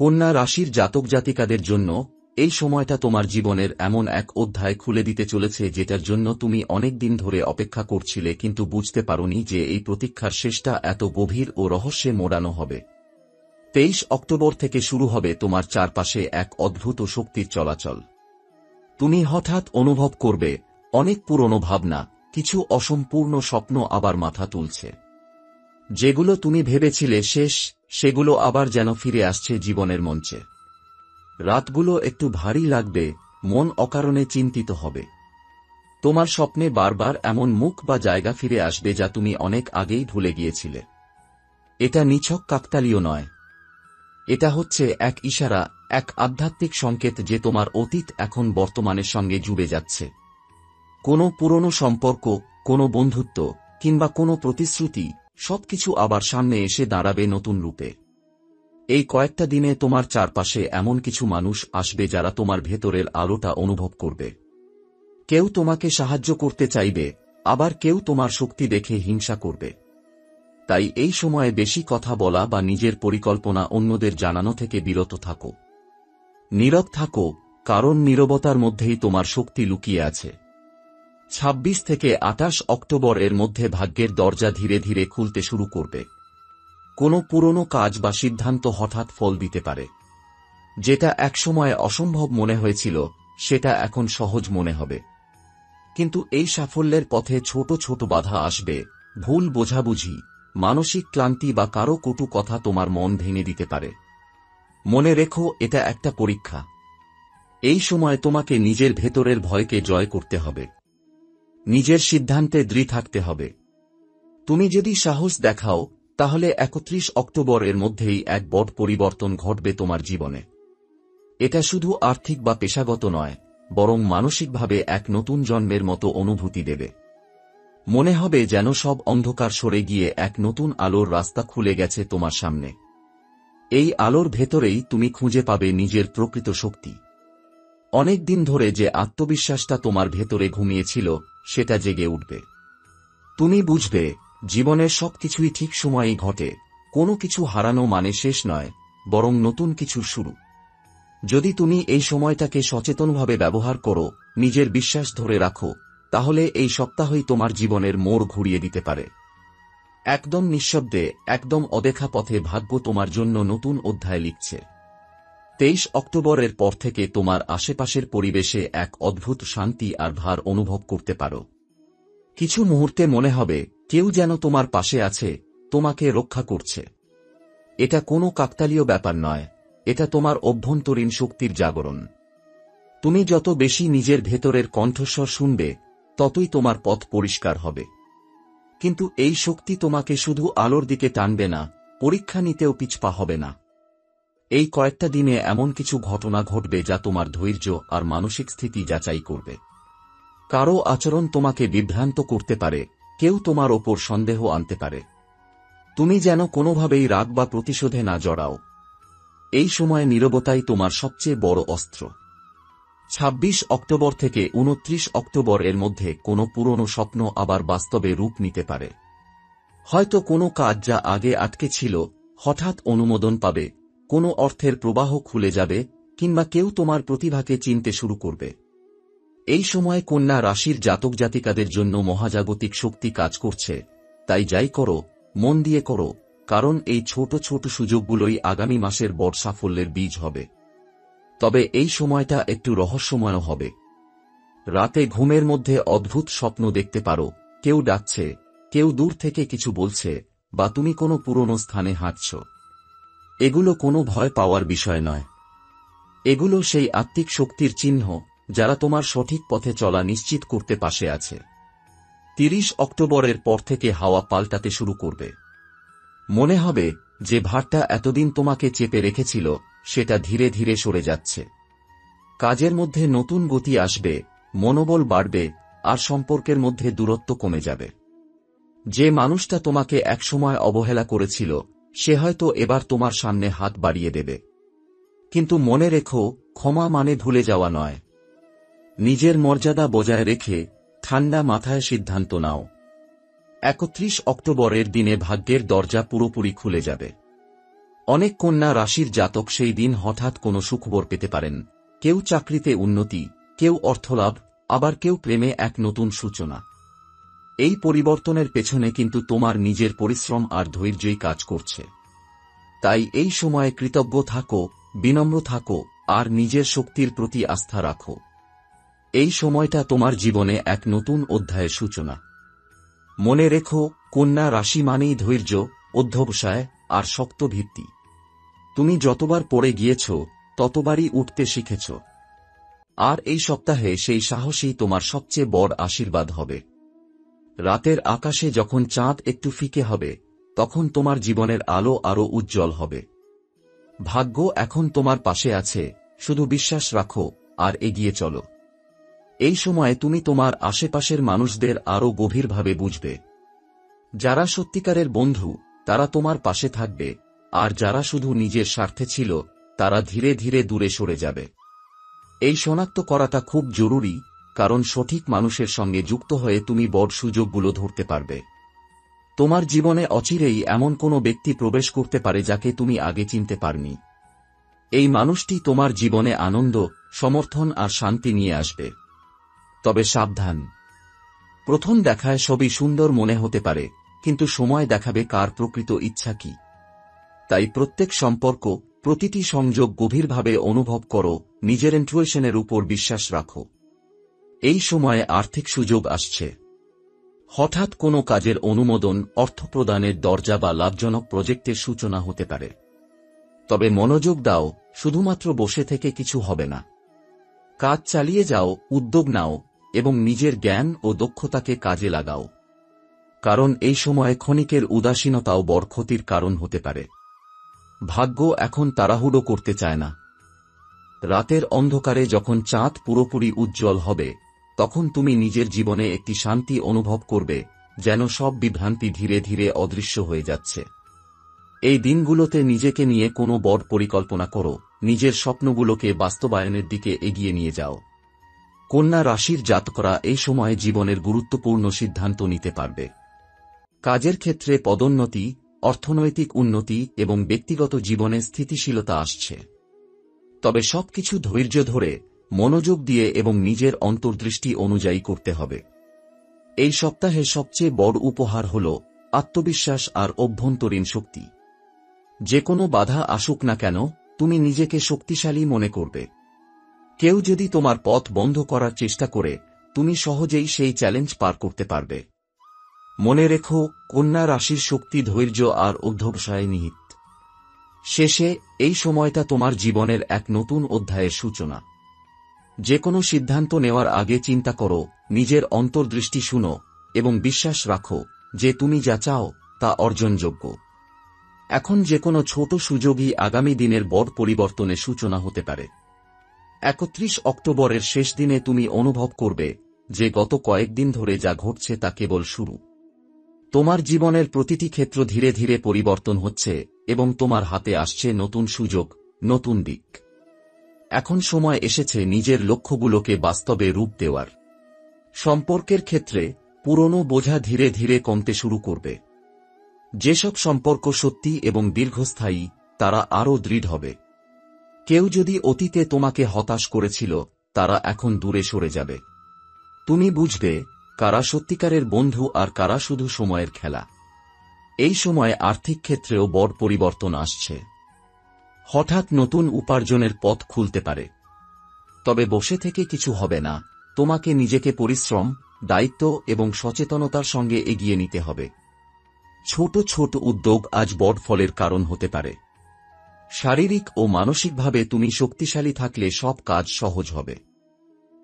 কন্যা রাশির জাতক জাতিকাদের জন্য এই সময়টা তোমার জীবনের এমন এক অধ্যায় খুলে দিতে চলেছে যেটার জন্য তুমি অনেক দিন ধরে অপেক্ষা করছিলে, কিন্তু বুঝতে পারোনি যে এই প্রতীক্ষার শেষটা এত গভীর ও রহস্যে মোড়ানো হবে। 23 অক্টোবর থেকে শুরু হবে তোমার চারপাশে এক অদ্ভুত শক্তির চলাচল। তুমি হঠাৎ অনুভব করবে অনেক পুরনো ভাবনা, কিছু অসম্পূর্ণ স্বপ্ন আবার মাথা তুলছে। যেগুলো তুমি ভেবেছিলে শেষ, সেগুলো আবার যেন ফিরে আসছে জীবনের মঞ্চে। রাতগুলো একটু ভারী লাগবে, মন অকারণে চিন্তিত হবে। তোমার স্বপ্নে বারবার এমন মুখ বা জায়গা ফিরে আসবে যা তুমি অনেক আগেই ভুলে গিয়েছিলে। এটা নিছক কাকতালীয় নয়, এটা হচ্ছে এক ইশারা, এক আধ্যাত্মিক সংকেত যে তোমার অতীত এখন বর্তমানের সঙ্গে জুড়ে যাচ্ছে। কোনো পুরনো সম্পর্ক, কোনো বন্ধুত্ব কিংবা কোনো প্রতিশ্রুতি, সবকিছু আবার সামনে এসে দাঁড়াবে নতুন রূপে। এই কয়েকটা দিনে তোমার চারপাশে এমন কিছু মানুষ আসবে যারা তোমার ভেতরের আলোটা অনুভব করবে। কেউ তোমাকে সাহায্য করতে চাইবে, আবার কেউ তোমার শক্তি দেখে হিংসা করবে। তাই এই সময়ে বেশি কথা বলা বা নিজের পরিকল্পনা অন্যদের জানানো থেকে বিরত থাকো। নীরব থাকো, কারণ নীরবতার মধ্যেই তোমার শক্তি লুকিয়ে আছে। 26 থেকে 28 অক্টোবর এর মধ্যে ভাগ্যের দরজা ধীরে ধীরে খুলতে শুরু করবে। কোনো পুরনো কাজ বা সিদ্ধান্ত হঠাৎ ফল দিতে পারে। যেটা একসময় অসম্ভব মনে হয়েছিল সেটা এখন সহজ মনে হবে। কিন্তু এই সাফল্যের পথে ছোট ছোট বাধা আসবে, ভুল বোঝাবুঝি, মানসিক ক্লান্তি বা কারো কটু কথা তোমার মন ভেঙে দিতে পারে। মনে রেখো, এটা একটা পরীক্ষা। এই সময় তোমাকে নিজের ভেতরের ভয়কে জয় করতে হবে। নিজের সিদ্ধান্তে দৃঢ় থাকতে হবে। তুমি যদি সাহস দেখাও, তাহলে 31 অক্টোবর এর মধ্যেই এক বড় পরিবর্তন ঘটবে তোমার জীবনে। এটা শুধু আর্থিক বা পেশাগত নয়, বরং মানসিকভাবে এক নতুন জন্মের মতো অনুভূতি দেবে। মনে হবে যেন সব অন্ধকার সরে গিয়ে এক নতুন আলোর রাস্তা খুলে গেছে তোমার সামনে। এই আলোর ভেতরেই তুমি খুঁজে পাবে নিজের প্রকৃত শক্তি। অনেক দিন ধরে যে আত্মবিশ্বাসটা তোমার ভেতরে ঘুমিয়েছিল সেটা জেগে উঠবে। তুমি বুঝবে জীবনের সবকিছুই ঠিক সময়েই ঘটে, কোনো কিছু হারানো মানে শেষ নয়, বরং নতুন কিছুর শুরু। যদি তুমি এই সময়টাকে সচেতনভাবে ব্যবহার করো, নিজের বিশ্বাস ধরে রাখো, তাহলে এই সপ্তাহই তোমার জীবনের মোড় ঘুরিয়ে দিতে পারে। একদম নিঃশব্দে, একদম অদেখা পথে ভাগ্য তোমার জন্য নতুন অধ্যায় লিখছে। 23 অক্টোবরের পর থেকে তোমার আশেপাশের পরিবেশে এক অদ্ভুত শান্তি আর ভার অনুভব করতে পারো। কিছু মুহূর্তে মনে হবে কেউ যেন তোমার পাশে আছে, তোমাকে রক্ষা করছে। এটা কোনো কাকতালীয় ব্যাপার নয়, এটা তোমার অভ্যন্তরীণ শক্তির জাগরণ। তুমি যত বেশি নিজের ভেতরের কণ্ঠস্বর শুনবে, ততই তোমার পথ পরিষ্কার হবে। কিন্তু এই শক্তি তোমাকে শুধু আলোর দিকে টানবে না, পরীক্ষা নিতেও পিছপা হবে না। এই কয়েকটা দিনে এমন কিছু ঘটনা ঘটবে যা তোমার ধৈর্য আর মানসিক স্থিতি যাচাই করবে। কারো আচরণ তোমাকে বিভ্রান্ত করতে পারে, কেউ তোমার ওপর সন্দেহ আনতে পারে। তুমি যেন কোনোভাবেই রাগ বা প্রতিশোধে না জড়াও। এই সময় নীরবতাই তোমার সবচেয়ে বড় অস্ত্র। 26 অক্টোবর থেকে 29 অক্টোবর এর মধ্যে কোনো পুরনো স্বপ্ন আবার বাস্তবে রূপ নিতে পারে। হয়তো কোনো কাজ যা আগে আটকে ছিল হঠাৎ অনুমোদন পাবে, কোনো অর্থের প্রবাহ খুলে যাবে, কিংবা কেউ তোমার প্রতিভাকে চিনতে শুরু করবে। এই সময় কন্যা রাশির জাতক জাতিকাদের জন্য মহাজাগতিক শক্তি কাজ করছে, তাই যাই করো মন দিয়ে করো, কারণ এই ছোট ছোট সুযোগগুলোই আগামী মাসের বড় সাফল্যের বীজ হবে। তবে এই সময়টা একটু রহস্যময় হবে। রাতে ঘুমের মধ্যে অদ্ভুত স্বপ্ন দেখতে পারো, কেউ ডাকছে, কেউ দূর থেকে কিছু বলছে, বা তুমি কোনো পুরনো স্থানে হাঁটছ। এগুলো কোনো ভয় পাওয়ার বিষয় নয়, এগুলো সেই আত্মিক শক্তির চিহ্ন যারা তোমার সঠিক পথে চলা নিশ্চিত করতে পাশে আছে। 30 অক্টোবরের পর থেকে হাওয়া পাল্টাতে শুরু করবে। মনে হবে যে ভারটা এতদিন তোমাকে চেপে রেখেছিল সেটা ধীরে ধীরে সরে যাচ্ছে। কাজের মধ্যে নতুন গতি আসবে, মনোবল বাড়বে, আর সম্পর্কের মধ্যে দূরত্ব কমে যাবে। যে মানুষটা তোমাকে একসময় অবহেলা করেছিল সে হয়তো এবার তোমার সামনে হাত বাড়িয়ে দেবে। কিন্তু মনে রেখো, ক্ষমা মানে ভুলে যাওয়া নয়। নিজের মর্যাদা বজায় রেখে ঠান্ডা মাথায় সিদ্ধান্ত নাও। 31 অক্টোবরের দিনে ভাগ্যের দরজা পুরোপুরি খুলে যাবে। অনেক কন্যা রাশির জাতক সেই দিন হঠাৎ কোনো সুখবর পেতে পারেন, কেউ চাকরিতে উন্নতি, কেউ অর্থলাভ, আবার কেউ প্রেমে এক নতুন সূচনা। এই পরিবর্তনের পেছনে কিন্তু তোমার নিজের পরিশ্রম আর ধৈর্যই কাজ করছে। তাই এই সময়ে কৃতজ্ঞ থাকো, বিনম্র থাকো, আর নিজের শক্তির প্রতি আস্থা রাখো। এই সময়টা তোমার জীবনে এক নতুন অধ্যায়ের সূচনা। মনে রেখো, কন্যা রাশি মানেই ধৈর্য, অধ্যবসায় আর শক্ত ভিত্তি। তুমি যতবার পড়ে গিয়েছ, ততবারই উঠতে শিখেছ। আর এই সপ্তাহে সেই সাহসই তোমার সবচেয়ে বড় আশীর্বাদ হবে। রাতের আকাশে যখন চাঁদ একটু ফিকে হবে, তখন তোমার জীবনের আলো আরও উজ্জ্বল হবে। ভাগ্য এখন তোমার পাশে আছে, শুধু বিশ্বাস রাখো আর এগিয়ে চলো। এই সময়ে তুমি তোমার আশেপাশের মানুষদের আরও গভীরভাবে বুঝবে। যারা সত্যিকারের বন্ধু, তারা তোমার পাশে থাকবে, আর যারা শুধু নিজের স্বার্থে ছিল, তারা ধীরে ধীরে দূরে সরে যাবে। এই শনাক্ত করাটা খুব জরুরি, কারণ সঠিক মানুষের সঙ্গে যুক্ত হয়ে তুমি বড় সুযোগগুলো ধরতে পারবে। তোমার জীবনে অচিরেই এমন কোনো ব্যক্তি প্রবেশ করতে পারে যাকে তুমি আগে চিনতে পারনি। এই মানুষটি তোমার জীবনে আনন্দ, সমর্থন আর শান্তি নিয়ে আসবে। তবে সাবধান, প্রথম দেখায় সবই সুন্দর মনে হতে পারে, কিন্তু সময় দেখাবে কার প্রকৃত ইচ্ছা কি। তাই প্রত্যেক সম্পর্ক, প্রতিটি সংযোগ গভীরভাবে অনুভব করো, নিজের ইন্টুইশনের উপর বিশ্বাস রাখো। এই সময়ে আর্থিক সুযোগ আসছে। হঠাৎ কোনো কাজের অনুমোদন, অর্থ প্রদানের দরজা বা লাভজনক প্রজেক্টের সূচনা হতে পারে। তবে মনোযোগ দাও, শুধুমাত্র বসে থেকে কিছু হবে না। কাজ চালিয়ে যাও, উদ্যোগ নাও, এবং নিজের জ্ঞান ও দক্ষতাকে কাজে লাগাও। কারণ এই সময়ে ক্ষণিকের উদাসীনতাও বড় ক্ষতির কারণ হতে পারে। ভাগ্য এখন তাড়াহুড়ো করতে চায় না। রাতের অন্ধকারে যখন চাঁদ পুরোপুরি উজ্জ্বল হবে, তখন তুমি নিজের জীবনে একটি শান্তি অনুভব করবে, যেন সব বিভ্রান্তি ধীরে ধীরে অদৃশ্য হয়ে যাচ্ছে। এই দিনগুলোতে নিজেকে নিয়ে কোনো বড় পরিকল্পনা করো, নিজের স্বপ্নগুলোকে বাস্তবায়নের দিকে এগিয়ে নিয়ে যাও। কন্যা রাশির জাতকরা এই সময়ে জীবনের গুরুত্বপূর্ণ সিদ্ধান্ত নিতে পারবে। কাজের ক্ষেত্রে পদোন্নতি, অর্থনৈতিক উন্নতি এবং ব্যক্তিগত জীবনে স্থিতিশীলতা আসছে। তবে সবকিছু ধৈর্য ধরে, মনোযোগ দিয়ে এবং নিজের অন্তর্দৃষ্টি অনুযায়ী করতে হবে। এই সপ্তাহে সবচেয়ে বড় উপহার হল আত্মবিশ্বাস আর অভ্যন্তরীণ শক্তি। যে কোনো বাধা আসুক না কেন, তুমি নিজেকে শক্তিশালী মনে করবে। কেউ যদি তোমার পথ বন্ধ করার চেষ্টা করে, তুমি সহজেই সেই চ্যালেঞ্জ পার করতে পারবে। মনে রেখো, কন্যা রাশির শক্তি ধৈর্য আর অধ্যবসায়ে নিহিত। শেষে, এই সময়টা তোমার জীবনের এক নতুন অধ্যায়ের সূচনা। যে কোনো সিদ্ধান্ত নেওয়ার আগে চিন্তা করো, নিজের অন্তর্দৃষ্টি শুনো, এবং বিশ্বাস রাখো যে তুমি যা চাও তা অর্জনযোগ্য। এখন যে কোনো ছোট সুযোগই আগামী দিনের বড় পরিবর্তনের সূচনা হতে পারে। 31 অক্টোবরের শেষ দিনে তুমি অনুভব করবে যে গত কয়েকদিন ধরে যা ঘটছে তা কেবল শুরু। তোমার জীবনের প্রতিটি ক্ষেত্র ধীরে ধীরে পরিবর্তন হচ্ছে, এবং তোমার হাতে আসছে নতুন সুযোগ, নতুন দিক। এখন সময় এসেছে নিজের লক্ষ্যগুলোকে বাস্তবে রূপ দেওয়ার। সম্পর্কের ক্ষেত্রে পুরনো বোঝা ধীরে ধীরে কমতে শুরু করবে। যেসব সম্পর্ক সত্যি এবং দীর্ঘস্থায়ী, তারা আরও দৃঢ় হবে। কেউ যদি অতীতে তোমাকে হতাশ করেছিল, তারা এখন দূরে সরে যাবে। তুমি বুঝবে কারা সত্যিকারের বন্ধু আর কারা শুধু সময়ের খেলা। এই সময়ে আর্থিক ক্ষেত্রেও বড় পরিবর্তন আসছে। হঠাৎ নতুন উপার্জনের পথ খুলতে পারে। তবে বসে থেকে কিছু হবে না, তোমাকে নিজেকে পরিশ্রম, দায়িত্ব এবং সচেতনতার সঙ্গে এগিয়ে নিতে হবে। ছোট ছোট উদ্যোগ আজ বড় ফলের কারণ হতে পারে। শারীরিক ও মানসিকভাবে তুমি শক্তিশালী থাকলে সব কাজ সহজ হবে।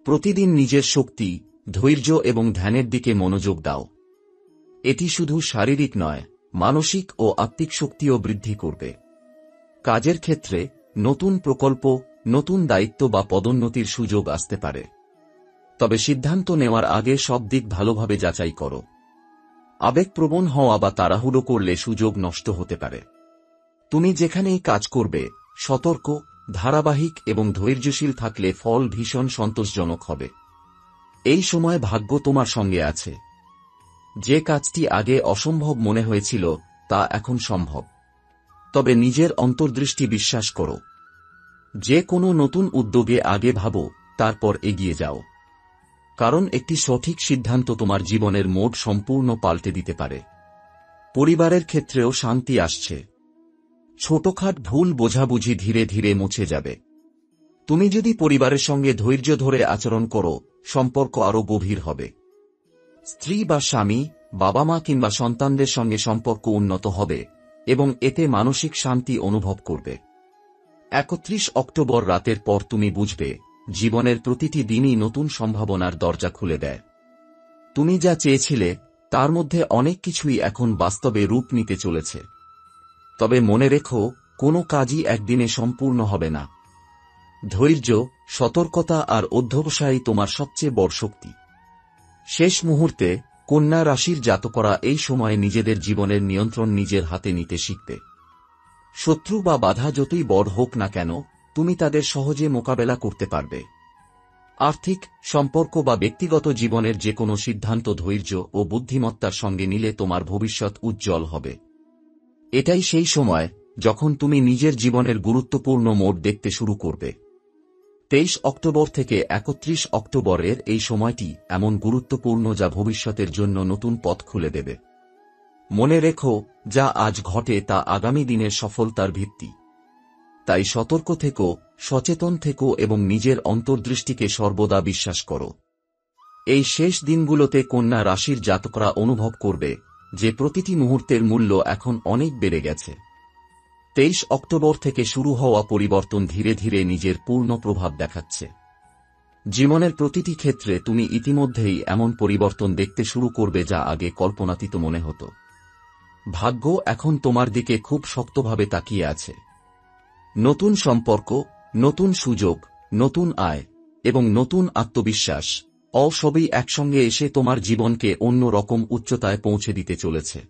প্রতিদিন নিজের শক্তি, ধৈর্য এবং ধ্যানের দিকে মনোযোগ দাও। এটি শুধু শারীরিক নয়, মানসিক ও আত্মিক শক্তিও বৃদ্ধি করবে। কাজের ক্ষেত্রে নতুন প্রকল্প, নতুন দায়িত্ব বা পদোন্নতির সুযোগ আসতে পারে। তবে সিদ্ধান্ত নেওয়ার আগে সব দিক ভালোভাবে যাচাই করো। আবেগপ্রবণ হওয়া বা তাড়াহুড়ো করলে সুযোগ নষ্ট হতে পারে। তুমি যেখানেই কাজ করবে, সতর্ক, ধারাবাহিক এবং ধৈর্যশীল থাকলে ফল ভীষণ সন্তোষজনক হবে। এই সময় ভাগ্য তোমার সঙ্গে আছে। যে কাজটি আগে অসম্ভব মনে হয়েছিল, তা এখন সম্ভব। তবে নিজের অন্তর্দৃষ্টি বিশ্বাস করো। যে কোনো নতুন উদ্যোগে আগে ভাবো, তারপর এগিয়ে যাও। কারণ একটি সঠিক সিদ্ধান্ত তোমার জীবনের মোড় সম্পূর্ণ পাল্টে দিতে পারে। পরিবারের ক্ষেত্রেও শান্তি আসছে। ছোটখাট ভুল বোঝাবুঝি ধীরে ধীরে মুছে যাবে। তুমি যদি পরিবারের সঙ্গে ধৈর্য ধরে আচরণ করো, সম্পর্ক আরও গভীর হবে। স্ত্রী বা স্বামী, বাবা মা কিংবা সন্তানদের সঙ্গে সম্পর্ক উন্নত হবে এবং এতে মানসিক শান্তি অনুভব করবে। 31 অক্টোবর রাতের পর তুমি বুঝবে, জীবনের প্রতিটি দিনই নতুন সম্ভাবনার দরজা খুলে দেয়। তুমি যা চেয়েছিলে তার মধ্যে অনেক কিছুই এখন বাস্তবে রূপ নিতে চলেছে। তবে মনে রেখো, কোনো কাজই একদিনে সম্পূর্ণ হবে না। ধৈর্য, সতর্কতা আর অধ্যবসায়ই তোমার সবচেয়ে বড় শক্তি। শেষ মুহূর্তে কন্যা রাশির জাতকরা এই সময়ে নিজেদের জীবনের নিয়ন্ত্রণ নিজের হাতে নিতে শিখবে। শত্রু বা বাধা যতই বড় হোক না কেন, তুমি তাদের সহজে মোকাবেলা করতে পারবে। আর্থিক, সম্পর্ক বা ব্যক্তিগত জীবনের যে কোনো সিদ্ধান্ত ধৈর্য ও বুদ্ধিমত্তার সঙ্গে নিলে তোমার ভবিষ্যৎ উজ্জ্বল হবে। এটাই সেই সময় যখন তুমি নিজের জীবনের গুরুত্বপূর্ণ মোড় দেখতে শুরু করবে। 23 অক্টোবর থেকে 31 অক্টোবরের এই সময়টি এমন গুরুত্বপূর্ণ যা ভবিষ্যতের জন্য নতুন পথ খুলে দেবে। মনে রেখো, যা আজ ঘটে তা আগামী দিনের সফলতার ভিত্তি। তাই সতর্ক থেকো, সচেতন থেকো এবং নিজের অন্তর্দৃষ্টিকে সর্বদা বিশ্বাস করো। এই শেষ দিনগুলোতে কন্যা রাশির জাতকরা অনুভব করবে যে প্রতিটি মুহূর্তের মূল্য এখন অনেক বেড়ে গেছে। 23 অক্টোবর থেকে শুরু হওয়া পরিবর্তন ধীরে ধীরে নিজের পূর্ণ প্রভাব দেখাচ্ছে। জীবনের প্রতিটি ক্ষেত্রে তুমি ইতিমধ্যেই এমন পরিবর্তন দেখতে শুরু করবে যা আগে কল্পনাতীত মনে হতো। ভাগ্য এখন তোমার দিকে খুব শক্তভাবে তাকিয়ে আছে। নতুন সম্পর্ক, নতুন সুযোগ, নতুন আয় এবং নতুন আত্মবিশ্বাস সবই একসঙ্গে এসে তোমার জীবনকে অন্য রকম উচ্চতায় পৌঁছে দিতে চলেছে।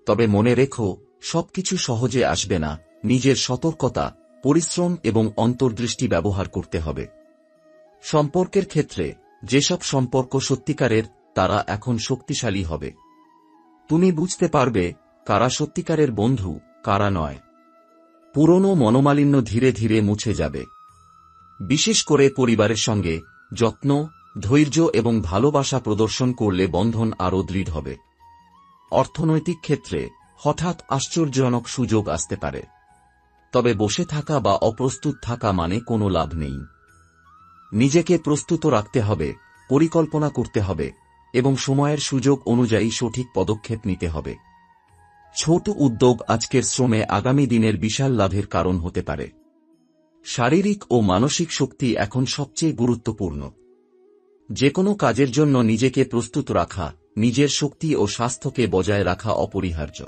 তবে মনে রেখো, সবকিছু সহজে আসবে না। নিজের সতর্কতা, পরিশ্রম এবং অন্তর্দৃষ্টি ব্যবহার করতে হবে। সম্পর্কের ক্ষেত্রে যেসব সম্পর্ক সত্যিকারের, তারা এখন শক্তিশালী হবে। তুমি বুঝতে পারবে কারা সত্যিকারের বন্ধু, কারা নয়। পুরনো মনোমালিন্য ধীরে ধীরে মুছে যাবে। বিশেষ করে পরিবারের সঙ্গে যত্ন, ধৈর্য এবং ভালোবাসা প্রদর্শন করলে বন্ধন আরও দৃঢ় হবে। অর্থনৈতিক ক্ষেত্রে হঠাৎ আশ্চর্যজনক সুযোগ আসতে পারে। তবে বসে থাকা বা অপ্রস্তুত থাকা মানে কোনো লাভ নেই। নিজেকে প্রস্তুত রাখতে হবে, পরিকল্পনা করতে হবে এবং সময়ের সুযোগ অনুযায়ী সঠিক পদক্ষেপ নিতে হবে। ছোট উদ্যোগ আজকের শ্রমে আগামী দিনের বিশাল লাভের কারণ হতে পারে। শারীরিক ও মানসিক শক্তি এখন সবচেয়ে গুরুত্বপূর্ণ। যে কোনো কাজের জন্য নিজেকে প্রস্তুত রাখা, নিজের শক্তি ও স্বাস্থ্যকে বজায় রাখা অপরিহার্য।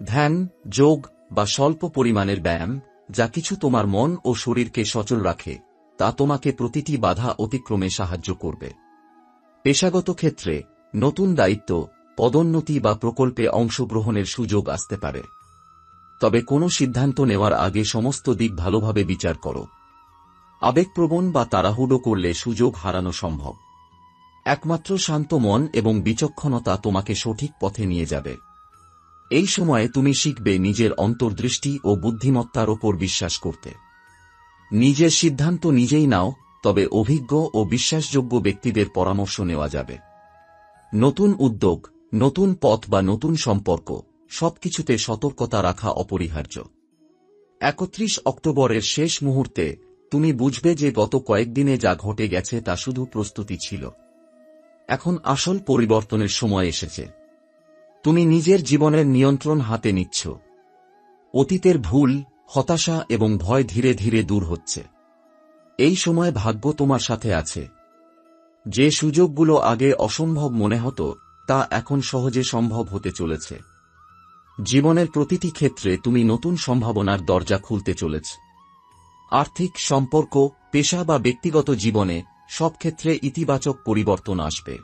ধ্যান, যোগ বা স্বল্প পরিমাণের ব্যায়াম, যা কিছু তোমার মন ও শরীরকে সচল রাখে, তা তোমাকে প্রতিটি বাধা অতিক্রমে সাহায্য করবে। পেশাগত ক্ষেত্রে নতুন দায়িত্ব, পদোন্নতি বা প্রকল্পে অংশগ্রহণের সুযোগ আসতে পারে। তবে কোনো সিদ্ধান্ত নেওয়ার আগে সমস্ত দিক ভালোভাবে বিচার করো। আবেগপ্রবণ বা তাড়াহুড়ো করলে সুযোগ হারানো সম্ভব। একমাত্র শান্ত মন এবং বিচক্ষণতা তোমাকে সঠিক পথে নিয়ে যাবে। এই সময়ে তুমি শিখবে নিজের অন্তর্দৃষ্টি ও বুদ্ধিমত্তার ওপর বিশ্বাস করতে। নিজের সিদ্ধান্ত নিজেই নাও, তবে অভিজ্ঞ ও বিশ্বাসযোগ্য ব্যক্তিদের পরামর্শ নেওয়া যাবে। নতুন উদ্যোগ, নতুন পথ বা নতুন সম্পর্ক, সবকিছুতে সতর্কতা রাখা অপরিহার্য। 31 অক্টোবরের শেষ মুহূর্তে তুমি বুঝবে যে গত কয়েকদিনে যা ঘটে গেছে তা শুধু প্রস্তুতি ছিল। এখন আসল পরিবর্তনের সময় এসেছে। তুমি নিজের জীবনের নিয়ন্ত্রণ হাতে নিচ্ছ। অতীতের ভুল, হতাশা এবং ভয় ধীরে ধীরে দূর হচ্ছে। এই সময় ভাগ্য তোমার সাথে আছে। যে সুযোগগুলো আগে অসম্ভব মনে হতো, তা এখন সহজে সম্ভব হতে চলেছে। জীবনের প্রতিটি ক্ষেত্রে তুমি নতুন সম্ভাবনার দরজা খুলতে চলেছ। আর্থিক, সম্পর্ক, পেশা বা ব্যক্তিগত জীবনে সব ক্ষেত্রে ইতিবাচক পরিবর্তন আসবে।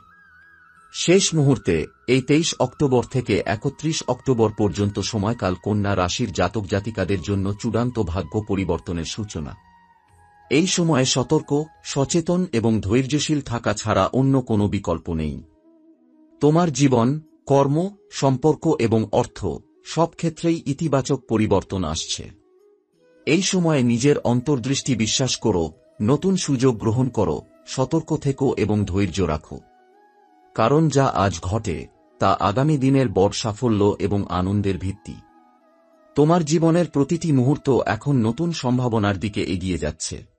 শেষ মুহূর্তে এই 23 অক্টোবর থেকে 31 অক্টোবর পর্যন্ত সময়কাল কন্যা রাশির জাতক জাতিকাদের জন্য চূড়ান্ত ভাগ্য পরিবর্তনের সূচনা। এই সময়ে সতর্ক, সচেতন এবং ধৈর্যশীল থাকা ছাড়া অন্য কোনো বিকল্প নেই। তোমার জীবন, কর্ম, সম্পর্ক এবং অর্থ সব ক্ষেত্রেই ইতিবাচক পরিবর্তন আসছে। এই সময়ে নিজের অন্তর্দৃষ্টি বিশ্বাস করো, নতুন সুযোগ গ্রহণ করো, সতর্ক থেকো এবং ধৈর্য রাখো। কারণ যা আজ ঘটে তা আগামী দিনের বড় সাফল্য এবং আনন্দের ভিত্তি। তোমার জীবনের প্রতিটি মুহূর্ত এখন নতুন সম্ভাবনার দিকে এগিয়ে যাচ্ছে।